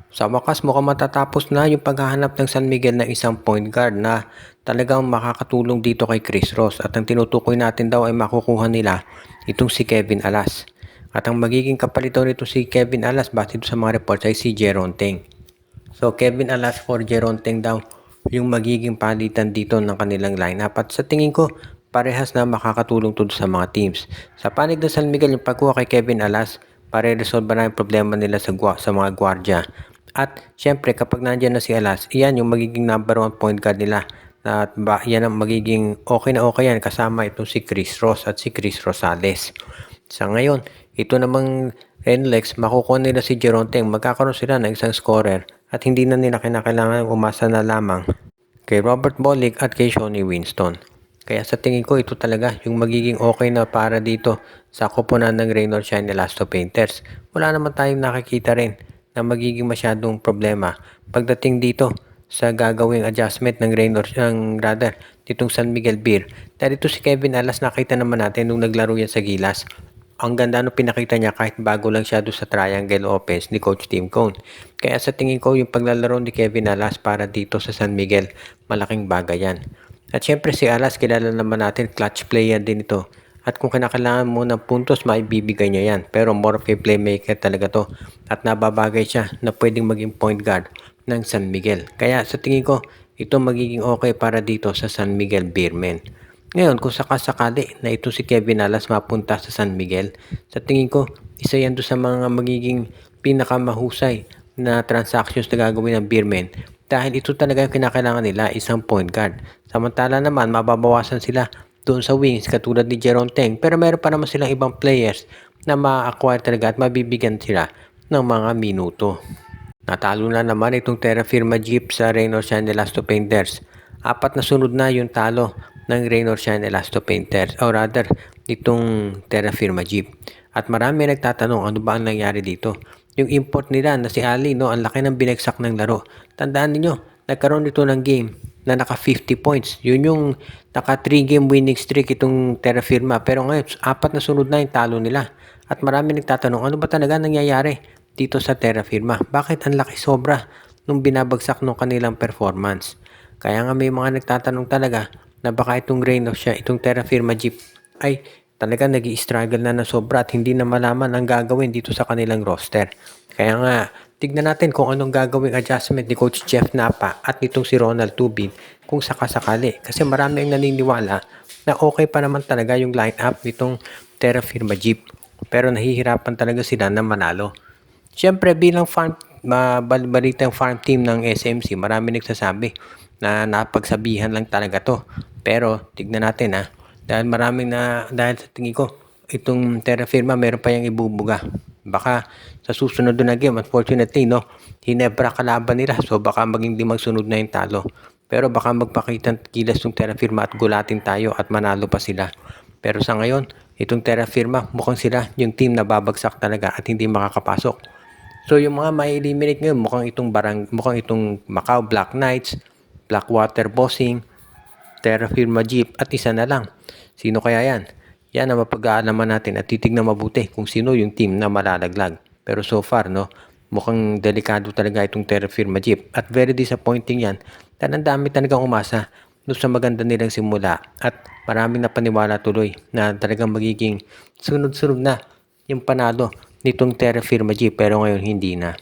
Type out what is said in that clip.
Sa wakas mukhang matatapos na yung paghahanap ng San Miguel ng isang point guard na talagang makakatulong dito kay Chris Ross at ang tinutukoy natin daw ay makukuha nila itong si Kevin Alas. At ang magiging kapalit daw nito si Kevin Alas base sa mga reports ay si Jeron Teng. So Kevin Alas for Jeron Teng daw yung magiging palitan dito ng kanilang lineup at sa tingin ko parehas na makakatulong to sa mga teams. Sa panig ng San Miguel yung pagkuha kay Kevin Alas para resolve na yung problema nila sa mga gwardiya. At syempre kapag nandiyan na si Alas, iyan yung magiging number 1 point guard nila. At yan ang magiging okay na okay yan kasama itong si Chris Ross at si Chris Rosales. Sa ngayon, ito namang NLEX, makukuha nila si Jeron Teng, magkakaroon sila ng isang scorer at hindi na nila kinakailangan umasa na lamang kay Robert Bolick at kay Shawnee Winston. Kaya sa tingin ko ito talaga yung magiging okay na para dito sa koponan ng Rain or Shine Elasto Painters. Wala naman tayong nakikita rin na magiging masyadong problema pagdating dito sa gagawing adjustment ng Rain or ditong San Miguel Beer. Dahil ito si Kevin Alas nakita naman natin nung naglaro yan sa Gilas. Ang ganda nung pinakita niya kahit bago lang siya doon sa triangle offense ni Coach Tim Cone. Kaya sa tingin ko yung paglalaro ni Kevin Alas para dito sa San Miguel, malaking bagay yan. At syempre si Alas kilala naman natin, clutch player din ito. At kung kinakailangan mo ng puntos, maibibigay niya yan. Pero more of a playmaker talaga to. At nababagay siya na pwedeng maging point guard ng San Miguel. Kaya sa tingin ko, ito magiging okay para dito sa San Miguel Beermen. Ngayon, kung sakasakali na ito si Kevin Alas mapunta sa San Miguel, sa tingin ko, isa yan doon sa mga magiging pinakamahusay na transactions na gagawin ng Beermen dahil ito talaga yung kinakailangan nila, isang point guard. Samantala naman, mababawasan sila doon sa wings katulad ni Jeron Teng pero meron pa naman silang ibang players na ma-acquire talaga at mabibigyan sila ng mga minuto. Natalo na naman itong Terra Firma Jeep sa Rain or Shine Elasto Painters. 4 na sunod na yung talo ng Rain or Shine Elasto Painters or rather itong Terra Firma Jeep. At marami nagtatanong ano ba ang nangyari dito. Yung import nila na si Ali, no, ang laki ng binagsak ng laro. Tandaan niyo, nagkaroon dito ng game na naka 50 points. Yun yung naka 3 game winning streak itong Terra Firma. Pero ngayon, 4 na sunod na yung talo nila. At marami nagtatanong ano ba talaga nangyayari dito sa Terra Firma? Bakit ang laki sobra nung binabagsak ng kanilang performance? Kaya nga may mga nagtatanong talaga na baka itong itong Terra Firma Jeep ay talaga nag-i-struggle na sobra at hindi na malaman ang gagawin dito sa kanilang roster. Kaya nga, tignan natin kung anong gagawing adjustment ni Coach Jeff Napa at nitong si Ronald Tubin kung sakasakali. Kasi marami ang naniniwala na okay pa naman talaga yung lineup nitong Terra Firma Jeep. Pero nahihirapan talaga sila na manalo. Siyempre bilang balitang farm team ng SMC, marami nagsasabi na napagsabihan lang talaga to. Pero tignan natin dahil sa tingin ko itong Terra Firma meron pa yung ibubuga. Baka sa susunod na game, unfortunately, no, hinebra kalaban nila. So baka maging 5 sunod na yung talo. Pero baka magpakita kilas yung Terra Firma at gulatin tayo at manalo pa sila. Pero sa ngayon, itong Terra Firma, mukhang sila yung team na babagsak talaga at hindi makakapasok. So yung mga mai-eliminate ngayon, mukhang itong Macau Black Knights, Blackwater Bossing, Terra Firma Jeep at isa na lang. Sino kaya yan? Yan ang mapag-aalaman natin at titignan mabuti kung sino yung team na malalaglag. Pero so far, no, mukhang delikado talaga itong Terra Firma Jeep at very disappointing yan. Dahil ang dami talagang umasa doon sa maganda nilang simula at maraming napaniwala tuloy na talagang magiging sunod-sunod na yung panalo nitong Terra Firma Jeep pero ngayon hindi na.